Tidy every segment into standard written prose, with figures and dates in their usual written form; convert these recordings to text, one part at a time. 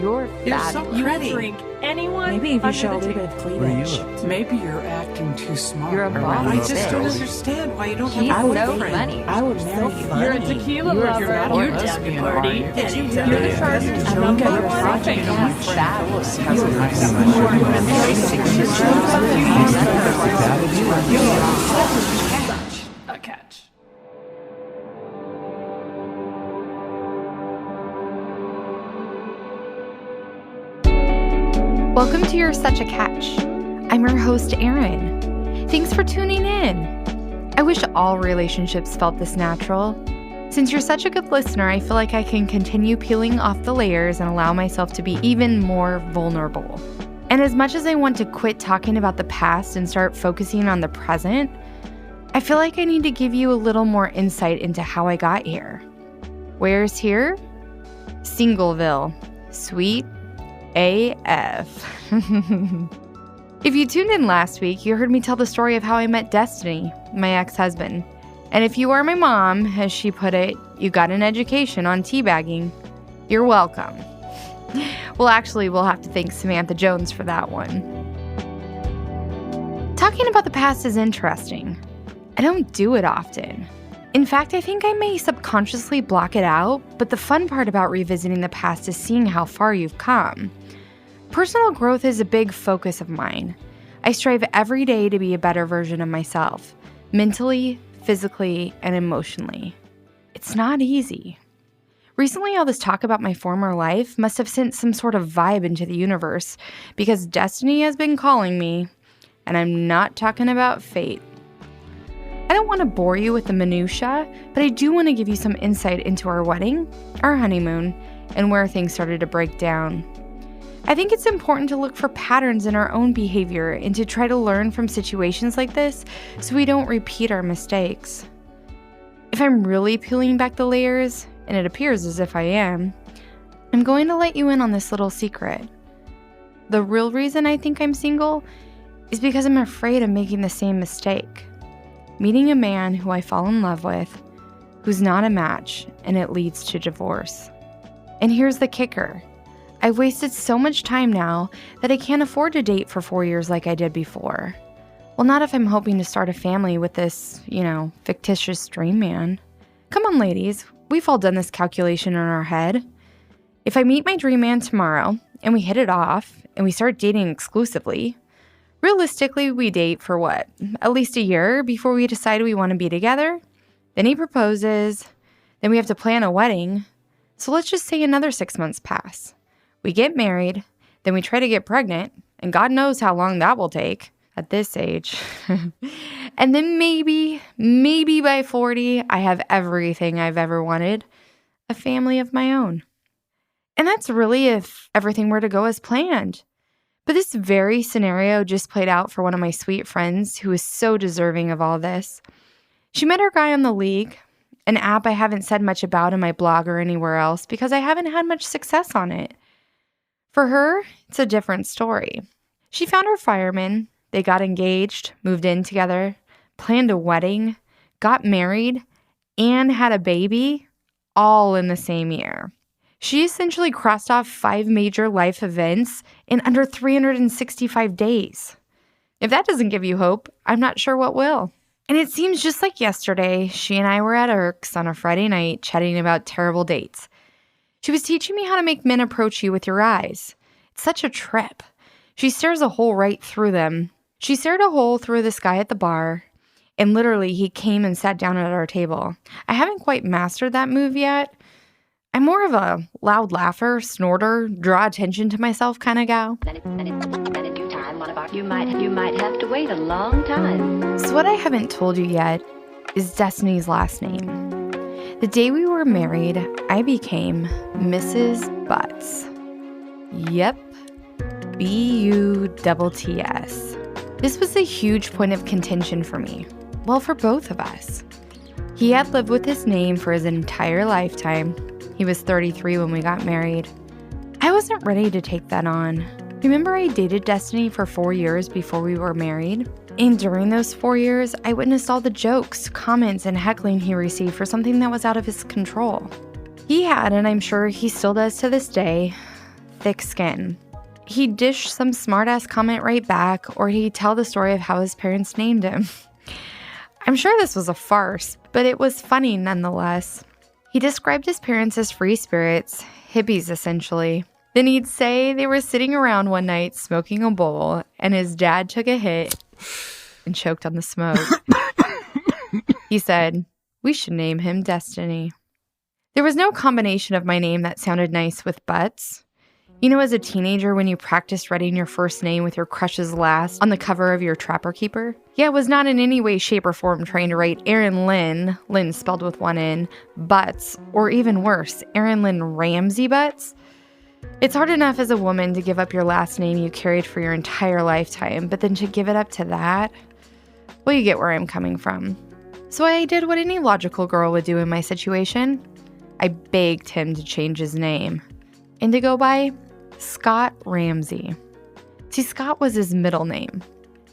You're fat. so You pretty. drink anyone. Maybe if you under show a the little bit of table. Where are you cleavage. up to? Maybe you're acting too smart. You're a boss I bitch. just don't understand why you don't He's have a so boyfriend. funny. I would marry you. You're a tequila You're lover. not a You're down to lesbian, party. are you? Did you Yeah. You're the Yeah. charged Yeah. number Yeah. one Yeah. thing. Yeah. Fabulous. Has a nice A catch. Welcome to You're Such a Catch. I'm your host, Erin. Thanks for tuning in. I wish all relationships felt this natural. Since you're such a good listener, I feel like I can continue peeling off the layers and allow myself to be even more vulnerable. And as much as I want to quit talking about the past and start focusing on the present, I feel like I need to give you a little more insight into how I got here. Where's here? Singleville. Sweet AF. If you tuned in last week, you heard me tell the story of how I met Destiny, my ex-husband. And if you are my mom, as she put it, you got an education on teabagging. You're welcome. Well, actually, we'll have to thank Samantha Jones for that one. Talking about the past is interesting. I don't do it often. In fact, I think I may subconsciously block it out, but the fun part about revisiting the past is seeing how far you've come. Personal growth is a big focus of mine. I strive every day to be a better version of myself, mentally, physically, and emotionally. It's not easy. Recently, all this talk about my former life must have sent some sort of vibe into the universe, because destiny has been calling me, and I'm not talking about fate. I don't want to bore you with the minutiae, but I do want to give you some insight into our wedding, our honeymoon, and where things started to break down. I think it's important to look for patterns in our own behavior and to try to learn from situations like this so we don't repeat our mistakes. If I'm really peeling back the layers, and it appears as if I am, I'm going to let you in on this little secret. The real reason I think I'm single is because I'm afraid of making the same mistake. Meeting a man who I fall in love with, who's not a match, and it leads to divorce. And here's the kicker. I've wasted so much time now that I can't afford to date for 4 years like I did before. Well, not if I'm hoping to start a family with this, fictitious dream man. Come on, ladies, we've all done this calculation in our head. If I meet my dream man tomorrow, and we hit it off, and we start dating exclusively, realistically, we date for what? At least a year before we decide we want to be together? Then he proposes, then we have to plan a wedding. So let's just say another 6 months pass. We get married, then we try to get pregnant, and God knows how long that will take at this age. And then maybe by 40, I have everything I've ever wanted, a family of my own. And that's really if everything were to go as planned. But this very scenario just played out for one of my sweet friends who is so deserving of all this. She met her guy on The League, an app I haven't said much about in my blog or anywhere else because I haven't had much success on it. For her, it's a different story. She found her fireman, they got engaged, moved in together, planned a wedding, got married, and had a baby, all in the same year. She essentially crossed off 5 major life events in under 365 days. If that doesn't give you hope, I'm not sure what will. And it seems just like yesterday, she and I were at Irk's on a Friday night chatting about terrible dates. She was teaching me how to make men approach you with your eyes. It's such a trip. She stares a hole right through them. She stared a hole through this guy at the bar, and literally he came and sat down at our table. I haven't quite mastered that move yet. I'm more of a loud laugher, snorter, draw attention to myself kind of gal. You might have to wait a long time. So what I haven't told you yet is Destiny's last name. The day we were married, I became Mrs. Butts. Yep, B-U-T-T-S. This was a huge point of contention for me. Well, for both of us. He had lived with his name for his entire lifetime. He was 33 when we got married. I wasn't ready to take that on. Remember, I dated Destiny for 4 years before we were married? And during those 4 years, I witnessed all the jokes, comments, and heckling he received for something that was out of his control. He had, and I'm sure he still does to this day, thick skin. He'd dish some smart-ass comment right back, or he'd tell the story of how his parents named him. I'm sure this was a farce, but it was funny nonetheless. He described his parents as free spirits, hippies essentially. Then he'd say they were sitting around one night smoking a bowl, and his dad took a hit and choked on the smoke. He said, "We should name him Destiny." There was no combination of my name that sounded nice with butts. You know, as a teenager when you practiced writing your first name with your crush's last on the cover of your Trapper Keeper? Yeah, I was not in any way, shape, or form trying to write Erin Lynn, Lynn spelled with one N, Butts, or even worse, Erin Lynn Ramsey Butts. It's hard enough as a woman to give up your last name you carried for your entire lifetime, but then to give it up to that? Well, you get where I'm coming from. So I did what any logical girl would do in my situation. I begged him to change his name and to go by Scott Ramsey. See, Scott was his middle name.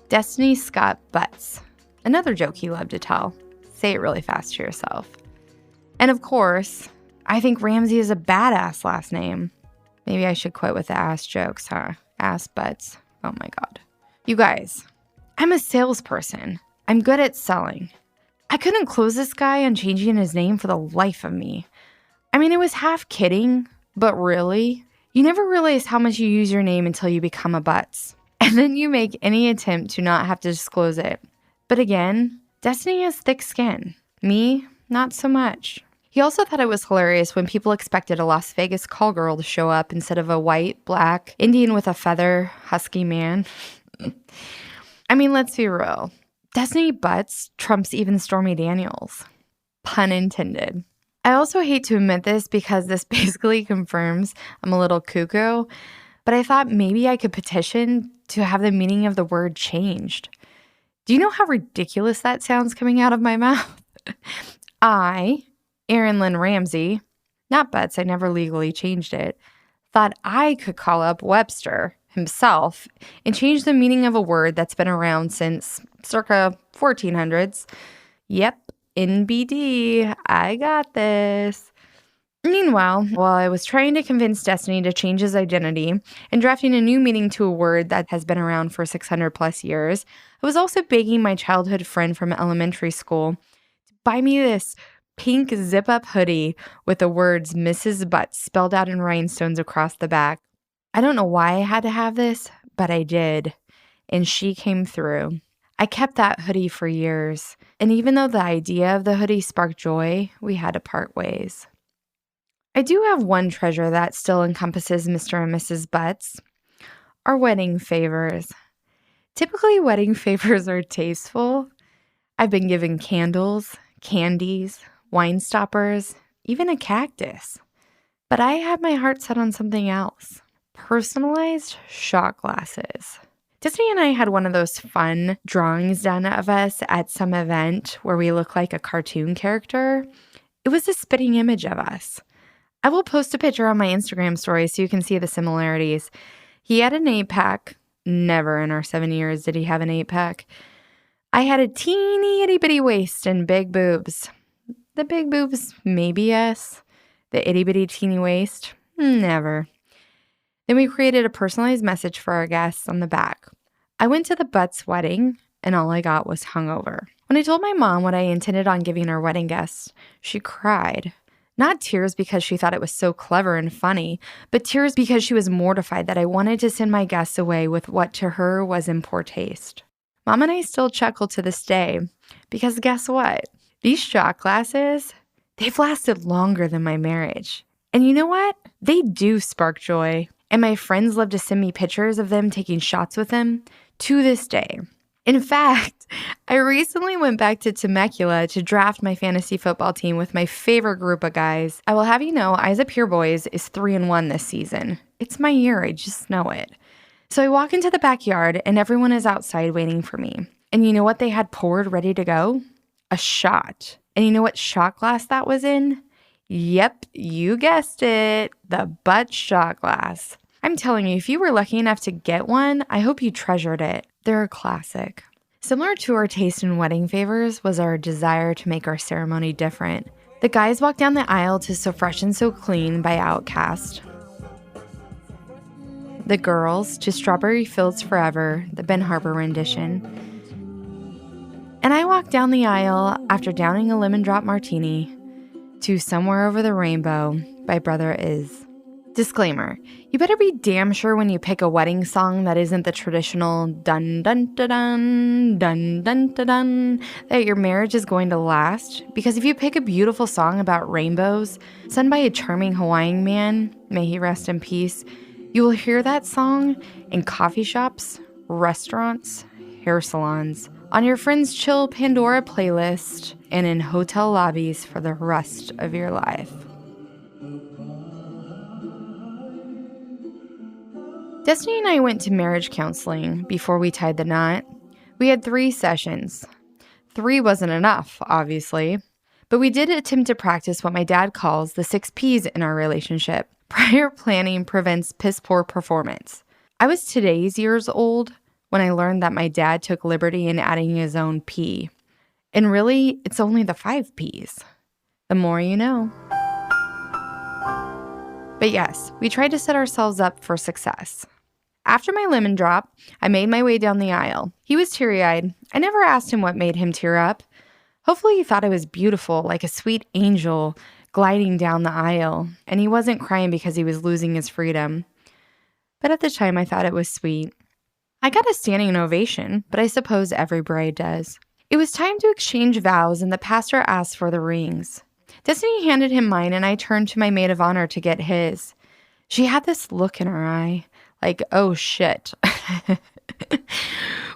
Destiny Scott Butts. Another joke he loved to tell. Say it really fast to yourself. And of course, I think Ramsey is a badass last name. Maybe I should quit with the ass jokes, huh? Ass butts. Oh my God. You guys, I'm a salesperson. I'm good at selling. I couldn't close this guy on changing his name for the life of me. I mean, it was half kidding, but really, you never realize how much you use your name until you become a butts. And then you make any attempt to not have to disclose it. But again, Destiny has thick skin. Me, not so much. He also thought it was hilarious when people expected a Las Vegas call girl to show up instead of a white, black, Indian with a feather, husky man. I mean, let's be real. Destiny Butts trumps even Stormy Daniels. Pun intended. I also hate to admit this because this basically confirms I'm a little cuckoo, but I thought maybe I could petition to have the meaning of the word changed. Do you know how ridiculous that sounds coming out of my mouth? I, Erin Lynn Ramsey, not Butts, I never legally changed it, thought I could call up Webster himself and change the meaning of a word that's been around since circa 1400s. Yep. NBD, I got this. Meanwhile, while I was trying to convince Destiny to change his identity and drafting a new meaning to a word that has been around for 600 plus years, I was also begging my childhood friend from elementary school to buy me this pink zip-up hoodie with the words Mrs. Butts spelled out in rhinestones across the back. I don't know why I had to have this, but I did, and she came through. I kept that hoodie for years, and even though the idea of the hoodie sparked joy, we had to part ways. I do have one treasure that still encompasses Mr. and Mrs. Butts, our wedding favors. Typically, wedding favors are tasteful. I've been given candles, candies, wine stoppers, even a cactus. But I had my heart set on something else. Personalized shot glasses. Destiny and I had one of those fun drawings done of us at some event where we look like a cartoon character. It was a spitting image of us. I will post a picture on my Instagram story so you can see the similarities. He had an 8-pack. Never in our 7 years did he have an 8-pack. I had a teeny itty bitty waist and big boobs. The big boobs, maybe yes. The itty bitty teeny waist, never. Then we created a personalized message for our guests on the back. I went to the Butts wedding, and all I got was hungover. When I told my mom what I intended on giving our wedding guests, she cried. Not tears because she thought it was so clever and funny, but tears because she was mortified that I wanted to send my guests away with what to her was in poor taste. Mom and I still chuckle to this day, because guess what? These shot glasses, they've lasted longer than my marriage. And you know what? They do spark joy. And my friends love to send me pictures of them taking shots with them to this day. In fact, I recently went back to Temecula to draft my fantasy football team with my favorite group of guys. I will have you know, Eyes Up Here Boys is 3-1 this season. It's my year, I just know it. So I walk into the backyard and everyone is outside waiting for me. And you know what they had poured ready to go? A shot. And you know what shot glass that was in? Yep, you guessed it, the Butts shot glass. I'm telling you, if you were lucky enough to get one, I hope you treasured it. They're a classic. Similar to our taste in wedding favors was our desire to make our ceremony different. The guys walked down the aisle to So Fresh and So Clean by Outkast. The Girls to Strawberry Fields Forever, the Ben Harper rendition. And I walked down the aisle after downing a lemon drop martini to Somewhere Over the Rainbow by Brother Is. Disclaimer, you better be damn sure when you pick a wedding song that isn't the traditional dun dun dun dun dun dun dun dun that your marriage is going to last, because if you pick a beautiful song about rainbows sung by a charming Hawaiian man, may he rest in peace, you will hear that song in coffee shops, restaurants, hair salons, on your friend's chill Pandora playlist, and in hotel lobbies for the rest of your life. Destiny and I went to marriage counseling before we tied the knot. We had 3 sessions. 3 wasn't enough, obviously, but we did attempt to practice what my dad calls the 6 Ps in our relationship. Prior planning prevents piss-poor performance. I was today's years old when I learned that my dad took liberty in adding his own P. And really, it's only the 5 Ps. The more you know. But yes, we tried to set ourselves up for success. After my lemon drop, I made my way down the aisle. He was teary-eyed. I never asked him what made him tear up. Hopefully he thought I was beautiful, like a sweet angel gliding down the aisle, and he wasn't crying because he was losing his freedom. But at the time, I thought it was sweet. I got a standing ovation, but I suppose every bride does. It was time to exchange vows, and the pastor asked for the rings. Destiny handed him mine, and I turned to my maid of honor to get his. She had this look in her eye, like, oh shit.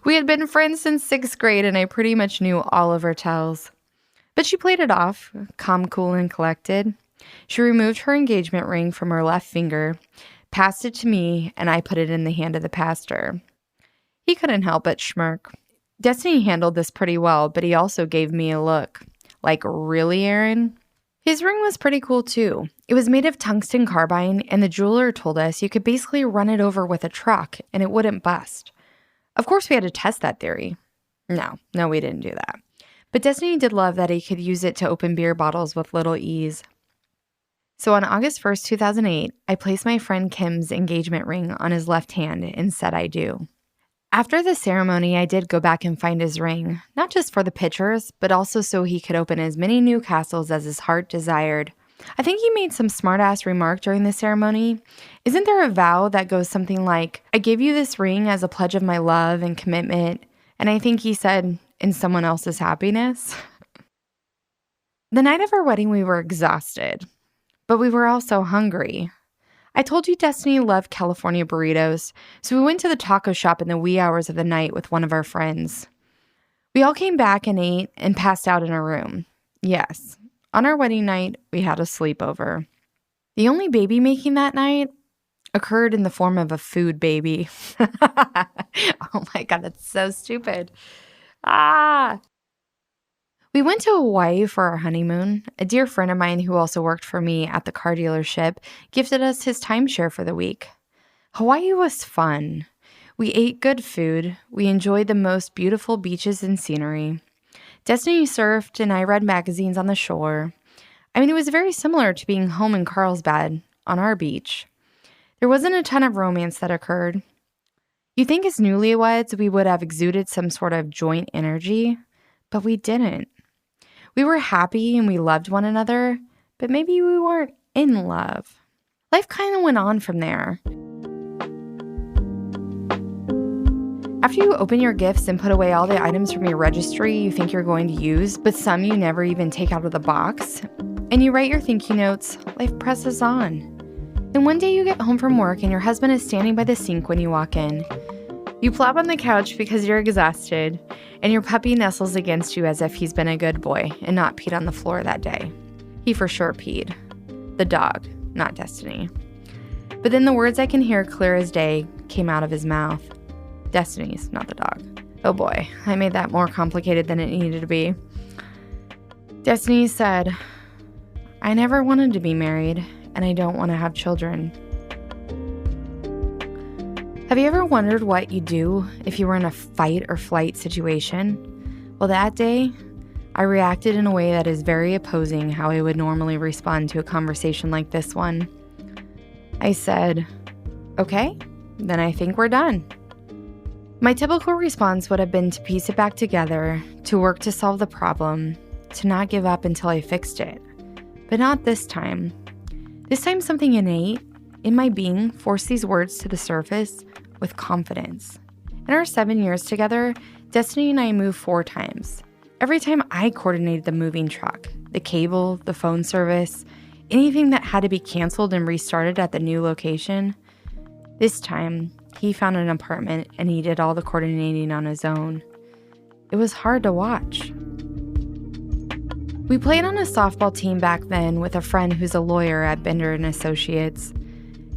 We had been friends since 6th grade, and I pretty much knew all of her tells. But she played it off, calm, cool, and collected. She removed her engagement ring from her left finger, passed it to me, and I put it in the hand of the pastor. He couldn't help but smirk. Destiny handled this pretty well, but he also gave me a look. Like, really, Erin? His ring was pretty cool, too. It was made of tungsten carbide, and the jeweler told us you could basically run it over with a truck, and it wouldn't bust. Of course, we had to test that theory. No, we didn't do that. But Destiny did love that he could use it to open beer bottles with little ease. So on August 1st, 2008, I placed my friend Kim's engagement ring on his left hand and said I do. After the ceremony, I did go back and find his ring, not just for the pictures, but also so he could open as many new castles as his heart desired. I think he made some smart-ass remark during the ceremony. Isn't there a vow that goes something like, I give you this ring as a pledge of my love and commitment, and I think he said, in someone else's happiness? The night of our wedding, we were exhausted, but we were also hungry. I told you Destiny loved California burritos, so we went to the taco shop in the wee hours of the night with one of our friends. We all came back and ate and passed out in our room. Yes, on our wedding night, we had a sleepover. The only baby making that night occurred in the form of a food baby. Oh my God, that's so stupid. We went to Hawaii for our honeymoon. A dear friend of mine who also worked for me at the car dealership gifted us his timeshare for the week. Hawaii was fun. We ate good food. We enjoyed the most beautiful beaches and scenery. Destiny surfed and I read magazines on the shore. I mean, it was very similar to being home in Carlsbad on our beach. There wasn't a ton of romance that occurred. You'd think as newlyweds we would have exuded some sort of joint energy, but we didn't. We were happy and we loved one another, but maybe we weren't in love. Life kind of went on from there. After you open your gifts and put away all the items from your registry you think you're going to use, but some you never even take out of the box, and you write your thank you notes, life presses on. And one day you get home from work and your husband is standing by the sink when you walk in. You plop on the couch because you're exhausted, and your puppy nestles against you as if he's been a good boy and not peed on the floor that day. He for sure peed. The dog, not Destiny. But then the words I can hear clear as day came out of his mouth. Destiny's, not the dog. Oh boy, I made that more complicated than it needed to be. Destiny said, I never wanted to be married, and I don't want to have children. Have you ever wondered what you'd do if you were in a fight or flight situation? Well, that day, I reacted in a way that is very opposing how I would normally respond to a conversation like this one. I said, okay, then I think we're done. My typical response would have been to piece it back together, to work to solve the problem, to not give up until I fixed it. But not this time. This time something innate in my being forced these words to the surface with confidence. In our 7 years together, Destiny and I moved 4 times. Every time I coordinated the moving truck, the cable, the phone service, anything that had to be canceled and restarted at the new location. This time, he found an apartment and he did all the coordinating on his own. It was hard to watch. We played on a softball team back then with a friend who's a lawyer at Bender and Associates.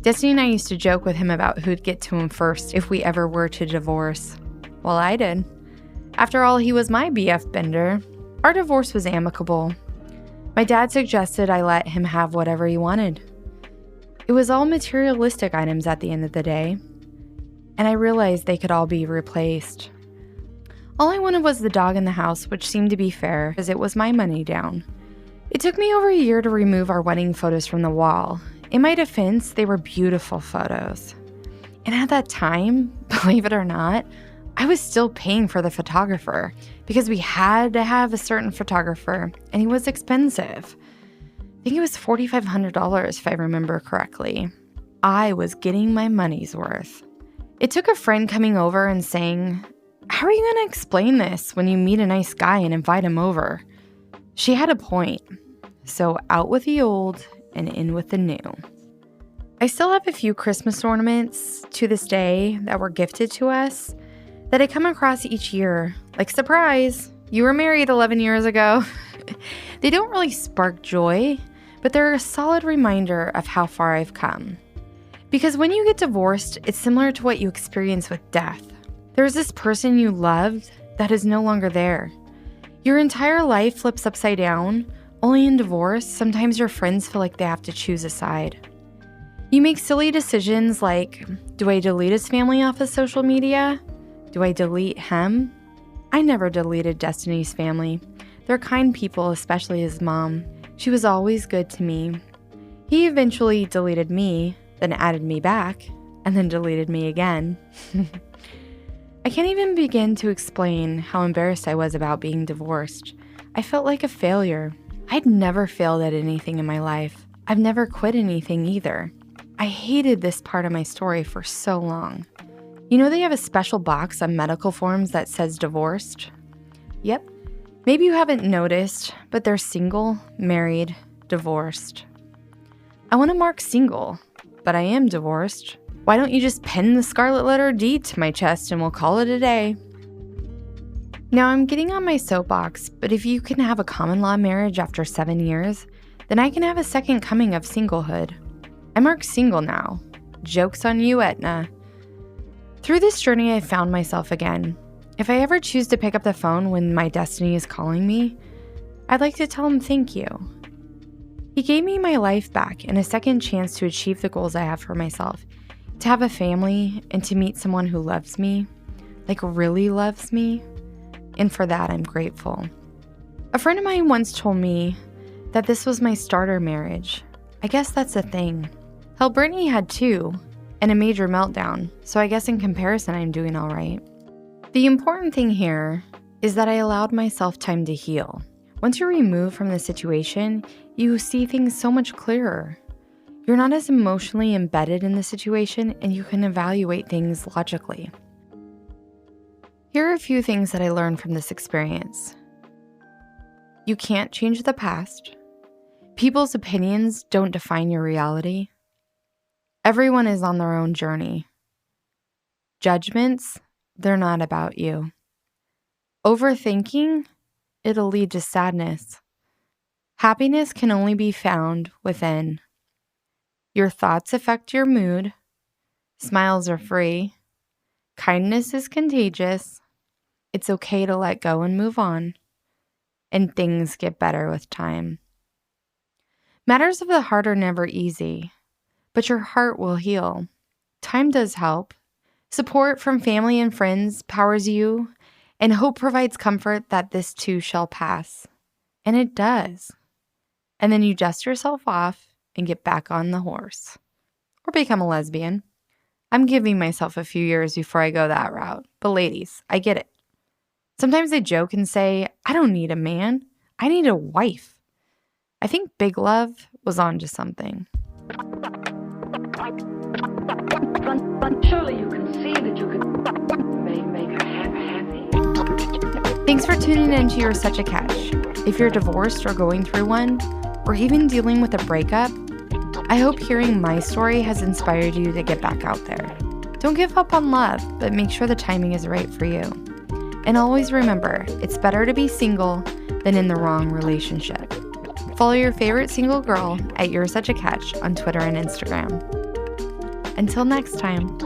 Destiny and I used to joke with him about who'd get to him first if we ever were to divorce. Well, I did. After all, he was my BF Bender. Our divorce was amicable. My dad suggested I let him have whatever he wanted. It was all materialistic items at the end of the day, and I realized they could all be replaced. All I wanted was the dog in the house, which seemed to be fair, as it was my money down. It took me over a year to remove our wedding photos from the wall. In my defense, they were beautiful photos. And at that time, believe it or not, I was still paying for the photographer because we had to have a certain photographer, and he was expensive. I think it was $4,500 if I remember correctly. I was getting my money's worth. It took a friend coming over and saying, "How are you going to explain this when you meet a nice guy and invite him over?" She had a point. So out with the old and in with the new. I still have a few Christmas ornaments to this day that were gifted to us that I come across each year, like, surprise, you were married 11 years ago. They don't really spark joy, but they're a solid reminder of how far I've come. Because when you get divorced, it's similar to what you experience with death. There's this person you loved that is no longer there. Your entire life flips upside down. Only in divorce, sometimes your friends feel like they have to choose a side. You make silly decisions like, do I delete his family off of social media? Do I delete him? I never deleted Destiny's family. They're kind people, especially his mom. She was always good to me. He eventually deleted me, then added me back, and then deleted me again. I can't even begin to explain how embarrassed I was about being divorced. I felt like a failure. I'd never failed at anything in my life. I've never quit anything either. I hated this part of my story for so long. You know they have a special box on medical forms that says divorced? Yep. Maybe you haven't noticed, but they're single, married, divorced. I want to mark single, but I am divorced. Why don't you just pen the scarlet letter D to my chest and we'll call it a day? Now I'm getting on my soapbox, but if you can have a common law marriage after 7 years, then I can have a second coming of singlehood. I mark single now. Joke's on you, Etna. Through this journey, I found myself again. If I ever choose to pick up the phone when my destiny is calling me, I'd like to tell him thank you. He gave me my life back and a second chance to achieve the goals I have for myself, to have a family and to meet someone who loves me, like really loves me, and for that I'm grateful. A friend of mine once told me that this was my starter marriage. I guess that's a thing. Hell, Brittany had 2 and a major meltdown, so I guess in comparison I'm doing all right. The important thing here is that I allowed myself time to heal. Once you're removed from the situation, you see things so much clearer. You're not as emotionally embedded in the situation and you can evaluate things logically. Here are a few things that I learned from this experience. You can't change the past. People's opinions don't define your reality. Everyone is on their own journey. Judgments, they're not about you. Overthinking, it'll lead to sadness. Happiness can only be found within. Your thoughts affect your mood. Smiles are free. Kindness is contagious. It's okay to let go and move on. And things get better with time. Matters of the heart are never easy, but your heart will heal. Time does help. Support from family and friends powers you, and hope provides comfort that this too shall pass. And it does. And then you dust yourself off and get back on the horse. Or become a lesbian. I'm giving myself a few years before I go that route. But ladies, I get it. Sometimes I joke and say, I don't need a man. I need a wife. I think Big Love was onto something. Surely you can see that you can make her happy. Thanks for tuning in to You're Such a Catch. If you're divorced or going through one, or even dealing with a breakup, I hope hearing my story has inspired you to get back out there. Don't give up on love, but make sure the timing is right for you. And always remember, it's better to be single than in the wrong relationship. Follow your favorite single girl at You're Such a Catch on Twitter and Instagram. Until next time.